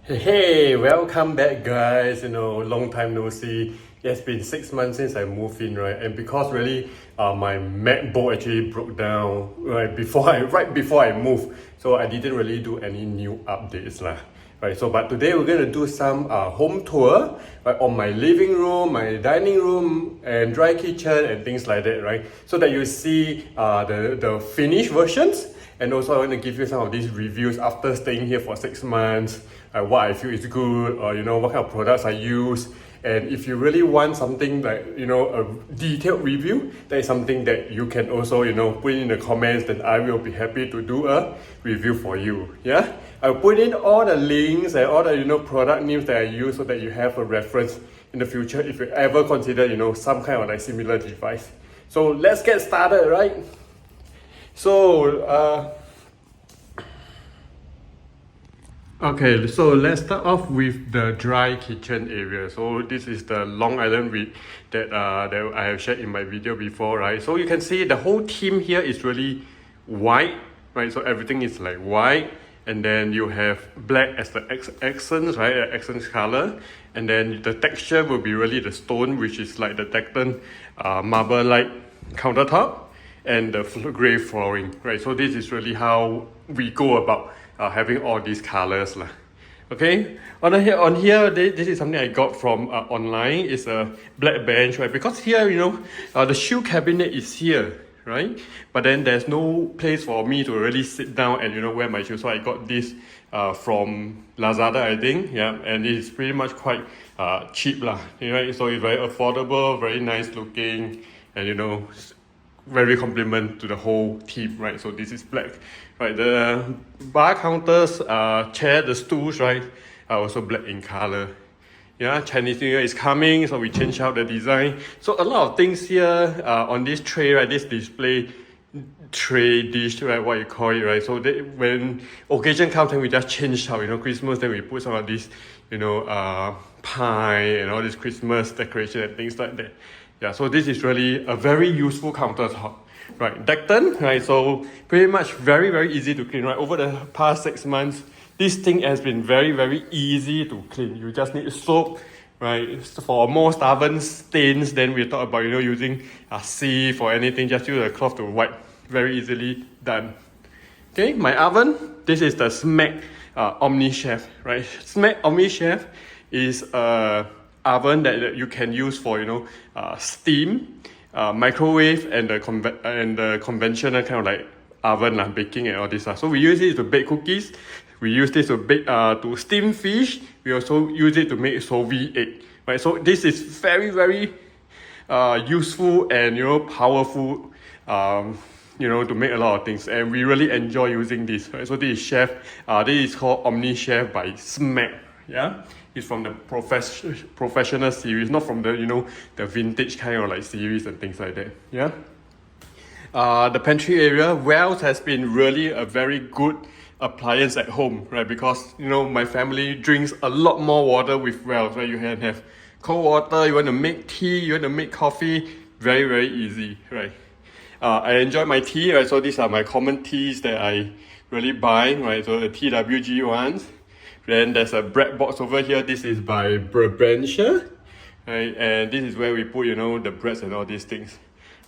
Hey, welcome back guys. Long time no see. It's been 6 months since I moved in, right? And because really my MacBook actually broke down right before I moved. So I didn't really do any new updates lah. Right, so but today we're gonna do some home tour right, on my living room, my dining room, and dry kitchen and things like that, right? So that you see the finished versions. And also I want to give you some of these reviews after staying here for 6 months, what I feel is good, or what kind of products I use. And if you really want something like a detailed review, that is something that you can also put in the comments, then I will be happy to do a review for you. Yeah, I'll put in all the links and all the product names that I use so that you have a reference in the future if you ever consider some kind of like similar device. So let's get started, right? So okay, so let's start off with the dry kitchen area. So this is the Long Island that I have shared in my video before, right? So you can see the whole theme here is really white, right? So everything is like white, and then you have black as the accents, right? The accent color, and then the texture will be really the stone, which is like the Tecton marble-like countertop, and the grey flooring, right? So this is really how we go about having all these colors lah. Okay, on here, this is something I got from online. It's a black bench, right? Because here, the shoe cabinet is here, right? But then there's no place for me to really sit down and wear my shoes. So I got this from Zaza, I think, yeah, and it's pretty much quite cheap lah, right? So it's very affordable, very nice looking, and very compliment to the whole theme, right? So this is black, right? The bar counters, chair, the stools, right, are also black in color. Yeah, Chinese New Year is coming, so we change out the design. So a lot of things here on this tray, right? This display tray dish, right? What you call it, right? So when occasion comes, then we just change out. Christmas, then we put some of this, pie and all this Christmas decoration and things like that. Yeah, so this is really a very useful countertop, right? Tecton, right? So pretty much very, very easy to clean, right? Over the past 6 months, this thing has been very, very easy to clean. You just need soap, right? So for more stubborn stains, then we talk about, using a sieve or anything, just use a cloth to wipe. Very easily done. Okay, my oven, this is the SMEG Omnichef, right? SMEG Omnichef is a oven that you can use for steam, microwave, and the conventional kind of like oven baking and all this. So we use it to bake cookies. We use this to bake to steam fish. We also use it to make sous vide egg. Right. So this is very, very useful and powerful. To make a lot of things, and we really enjoy using this. Right? So this is this is called Omnichef by SMEG. Yeah. It's from the professional series, not from the the vintage kind of like series and things like that. Yeah. The pantry area, Wells has been really a very good appliance at home, right? Because my family drinks a lot more water with Wells, right? You can have cold water, you want to make tea, you want to make coffee, very, very easy, right? I enjoy my tea, right? So these are my common teas that I really buy, right? So the TWG ones. Then there's a bread box over here. This is by Brabantia, right? And this is where we put, the breads and all these things.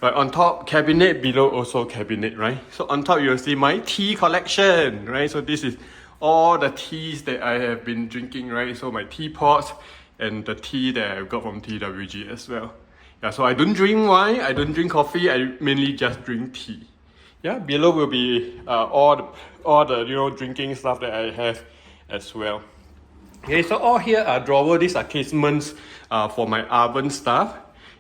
Right, on top, cabinet, below also cabinet, right? So on top, you'll see my tea collection, right? So this is all the teas that I have been drinking, right? So my teapots and the tea that I've got from TWG as well. Yeah, so I don't drink wine, I don't drink coffee, I mainly just drink tea. Yeah, below will be all the drinking stuff that I have as well. Okay, so all here are drawers. These are casements for my oven stuff.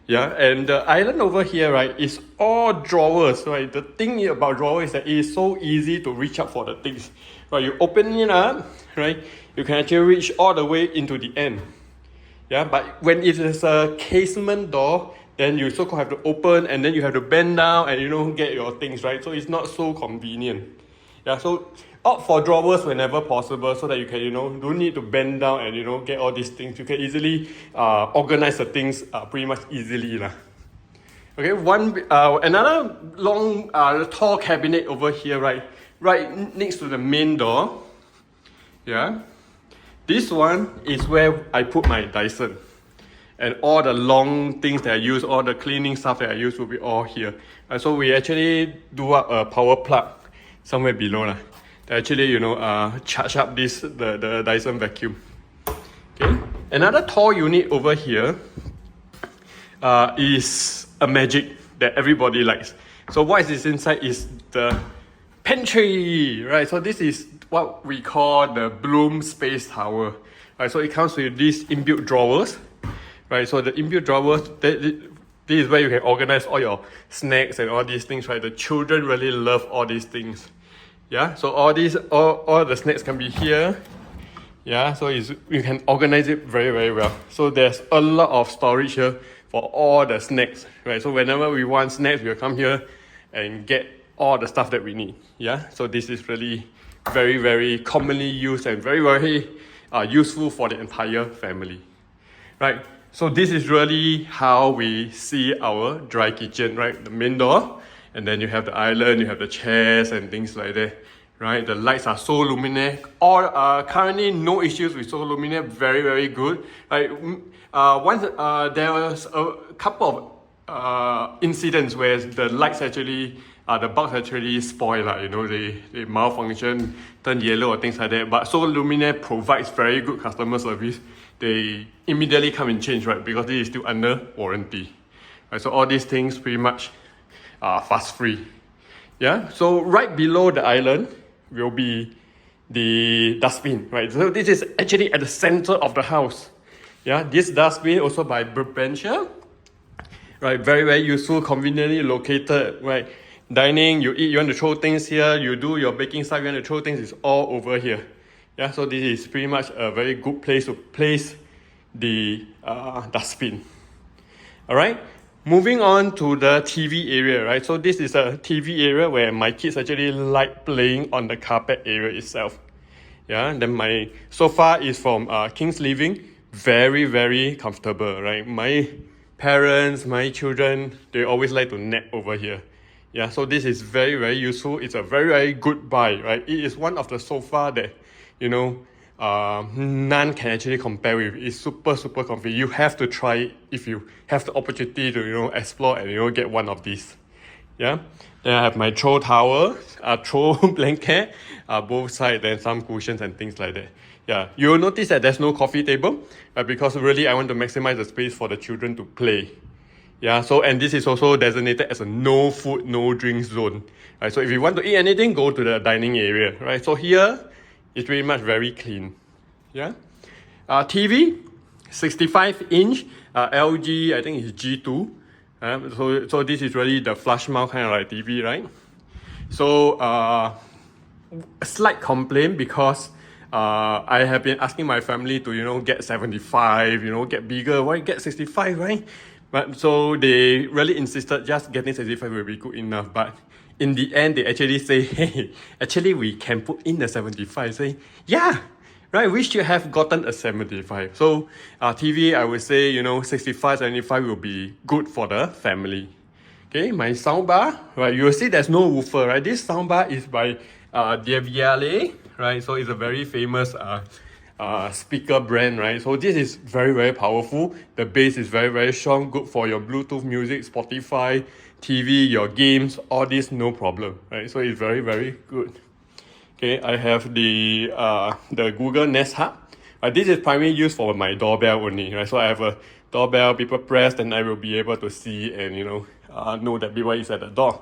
Yeah, and the island over here, right, is all drawers, right? The thing about drawers is that it is so easy to reach up for the things. Right, you open it up, right, you can actually reach all the way into the end. Yeah, but when it is a casement door, then you so have to open and then you have to bend down and get your things, right? So it's not so convenient. Yeah, so opt for drawers whenever possible so that you can, don't need to bend down and, get all these things. You can easily organize the things pretty much easily lah. Okay, another long, tall cabinet over here, right next to the main door. Yeah, This one is where I put my Dyson. And all the long things that I use, all the cleaning stuff that I use will be all here. So we actually do up a power plug somewhere below that actually, charge up the Dyson vacuum. Okay. Another tall unit over here is a magic that everybody likes. So what is inside is the pantry, right? So this is what we call the Bloom Space Tower, right? So it comes with these inbuilt drawers, right? So the inbuilt drawers, this is where you can organize all your snacks and all these things, right? The children really love all these things. Yeah, so all the snacks can be here. Yeah, so you can organize it very, very well. So there's a lot of storage here for all the snacks, right? So whenever we want snacks, we'll come here and get all the stuff that we need. Yeah, so this is really very, very commonly used and very, very useful for the entire family, right? So this is really how we see our dry kitchen, right? The main door, and then you have the island, you have the chairs and things like that, right? The lights are so luminous. Currently no issues with so luminous, very, very good. Right? Once there was a couple of incidents where the lights actually, the bulbs actually spoil, they malfunction, turn yellow or things like that. But so Luminaire provides very good customer service. They immediately come and change, right? Because this is still under warranty. Right? So all these things pretty much are fuss free. Yeah. So right below the island will be the dustbin, right? So this is actually at the center of the house. Yeah. This dustbin also by Brabantia. Right, very, very useful, conveniently located, right? Dining, you eat, you want to throw things here, you do your baking stuff, you want to throw things, it's all over here. Yeah, so this is pretty much a very good place to place the dustbin. All right, moving on to the TV area, right? So this is a TV area where my kids actually like playing on the carpet area itself. Yeah, and then my sofa is from King's Living, very, very comfortable, right? My parents, my children, they always like to nap over here. Yeah, so this is very, very useful. It's a very, very good buy, right? It is one of the sofa that, none can actually compare with. It's super, super comfy. You have to try it if you have the opportunity to, explore and, get one of these. Yeah. Then I have my throw towel, throw blanket, both sides, then some cushions and things like that. Yeah, you'll notice that there's no coffee table because really I want to maximize the space for the children to play. Yeah, so and this is also designated as a no food, no drinks zone. Right, so if you want to eat anything, go to the dining area. Right, so here it's pretty much very clean. Yeah, TV, 65-inch, LG, I think it's G2. So this is really the flush mount kind of like TV, right? So a slight complaint because I have been asking my family to, get 75, get bigger. Why get 65, right? But so they really insisted just getting 65 will be good enough. But in the end, they actually say, hey, actually we can put in the 75. Say, yeah, right, we should have gotten a 75. So TV, I would say, 65, 75 will be good for the family. Okay, my soundbar, right, you will see there's no woofer, right? This soundbar is by Devialet, right? So it's a very famous speaker brand, right? So this is very, very powerful. The bass is very, very strong, good for your Bluetooth music, Spotify, TV, your games, all this, no problem, right? So it's very, very good. Okay, I have the Google Nest Hub. This is primarily used for my doorbell only, right? So I have a doorbell, people press, then I will be able to see and, know that people is at the door.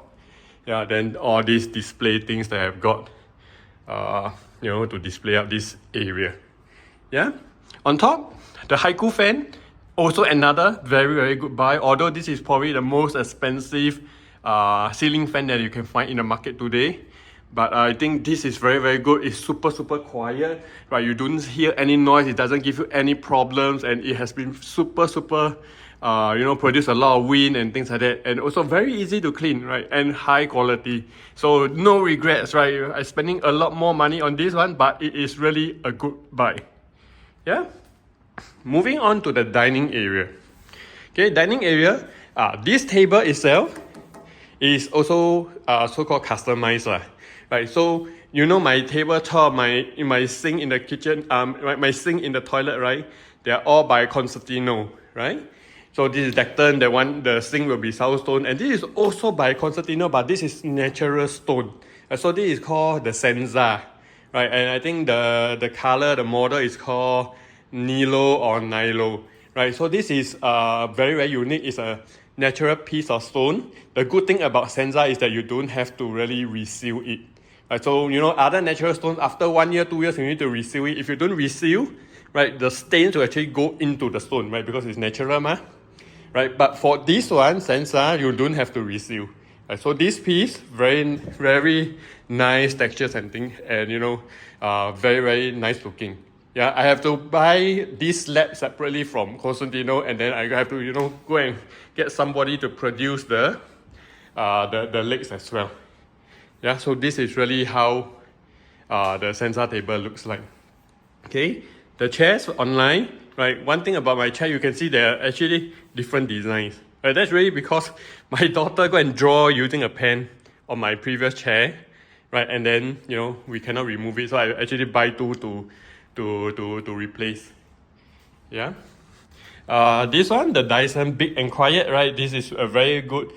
Yeah, then all these display things that I've got, to display up this area. Yeah. On top, the Haiku fan, also another very, very good buy. Although this is probably the most expensive ceiling fan that you can find in the market today. But I think this is very, very good. It's super, super quiet, right? You don't hear any noise. It doesn't give you any problems. And it has been super, super, produce a lot of wind and things like that. And also very easy to clean, right? And high quality. So no regrets, right? I'm spending a lot more money on this one, but it is really a good buy. Yeah. Moving on to the dining area. Okay, dining area. This table itself is also so-called customized, right? So you know my tabletop, my sink in the kitchen, my sink in the toilet, right? They are all by Cosentino, right? So this is Decton, the sink will be Southstone, and this is also by Cosentino, but this is natural stone. So this is called the Sensa, right? And I think the color, the model is called Nilo or Nilo, right? So this is very, very unique. It's a natural piece of stone. The good thing about Sensa is that you don't have to really reseal it. Right? So, you know, other natural stones, after 1 year, 2 years, you need to reseal it. If you don't reseal, right, the stains will actually go into the stone, right? Because it's natural, right? But for this one, Sensa, you don't have to reseal. Right? So this piece, very, very nice textures and things, and you know, very, very nice looking. Yeah, I have to buy this slab separately from Cosentino, and then I have to, you know, go and get somebody to produce the legs as well. Yeah, so this is really how the Sensa table looks like. Okay, the chairs online, right? One thing about my chair, you can see there are actually different designs. Right? That's really because my daughter go and draw using a pen on my previous chair, right? And then, you know, we cannot remove it, so I actually buy two to replace. Yeah. This one, the Dyson Big+Quiet, right? This is a very good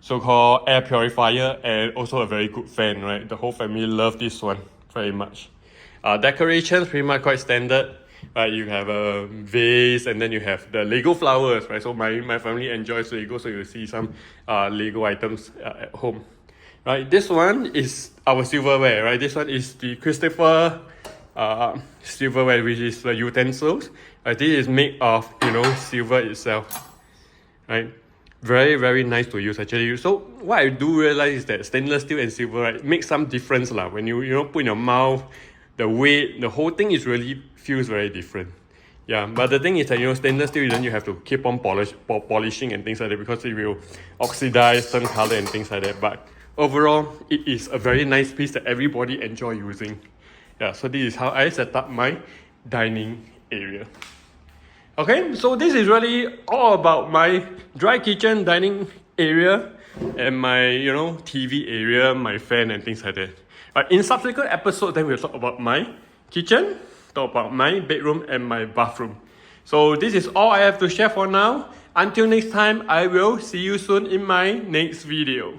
so-called air purifier and also a very good fan, right? The whole family love this one very much. Decorations pretty much quite standard, right? You have a vase and then you have the Lego flowers, right? So my family enjoys Lego, so you'll see some Lego items at home, right? This one is our silverware, right? This one is the Christofle silverware, which is the utensils. This is made of, you know, silver itself, right? Very, very nice to use actually. So what I do realize is that stainless steel and silver, right, makes some difference lah. When you know, put in your mouth, the weight, the whole thing is really feels very different. Yeah, but the thing is that, you know, stainless steel, then you have to keep on polishing and things like that because it will oxidize, turn color and things like that. But overall, it is a very nice piece that everybody enjoy using. Yeah, so this is how I set up my dining area. Okay, so this is really all about my dry kitchen dining area and my, you know, TV area, my fan and things like that. But in subsequent episodes, then we'll talk about my kitchen, talk about my bedroom and my bathroom. So this is all I have to share for now. Until next time, I will see you soon in my next video.